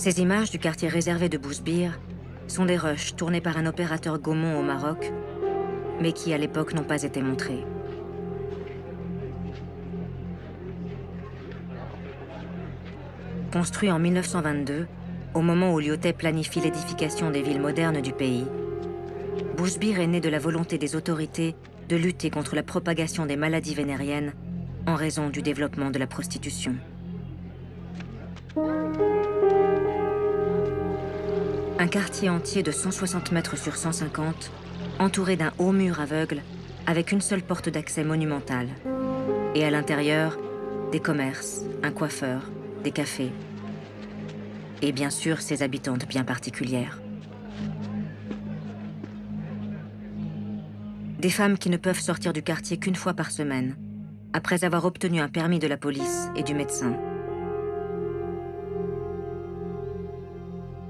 Ces images du quartier réservé de Bousbir sont des rushs tournés par un opérateur Gaumont au Maroc, mais qui à l'époque n'ont pas été montrés. Construit en 1922, au moment où Lyautey planifie l'édification des villes modernes du pays, Bousbir est né de la volonté des autorités de lutter contre la propagation des maladies vénériennes en raison du développement de la prostitution. Un quartier entier de 160 mètres sur 150, entouré d'un haut mur aveugle, avec une seule porte d'accès monumentale. Et à l'intérieur, des commerces, un coiffeur, des cafés. Et bien sûr, ses habitantes bien particulières. Des femmes qui ne peuvent sortir du quartier qu'une fois par semaine, après avoir obtenu un permis de la police et du médecin.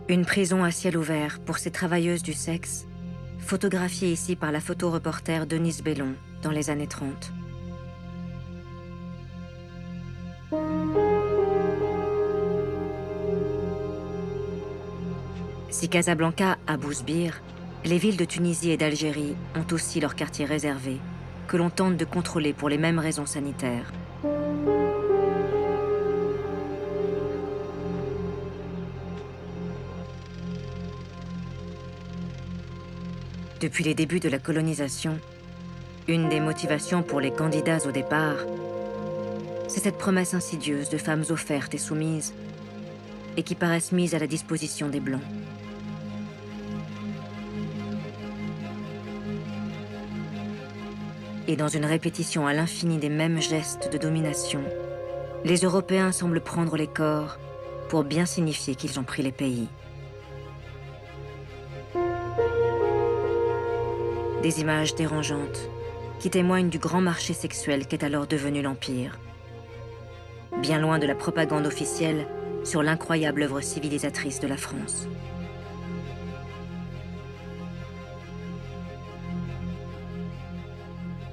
Une prison à ciel ouvert pour ces travailleuses du sexe, photographiée ici par la photoreporter Denise Bellon dans les années 30. Si Casablanca a Bousbir, les villes de Tunisie et d'Algérie ont aussi leurs quartiers réservés, que l'on tente de contrôler pour les mêmes raisons sanitaires. Depuis les débuts de la colonisation, une des motivations pour les candidats au départ, c'est cette promesse insidieuse de femmes offertes et soumises, et qui paraissent mises à la disposition des Blancs. Et dans une répétition à l'infini des mêmes gestes de domination, les Européens semblent prendre les corps pour bien signifier qu'ils ont pris les pays. Des images dérangeantes qui témoignent du grand marché sexuel qu'est alors devenu l'Empire. Bien loin de la propagande officielle sur l'incroyable œuvre civilisatrice de la France.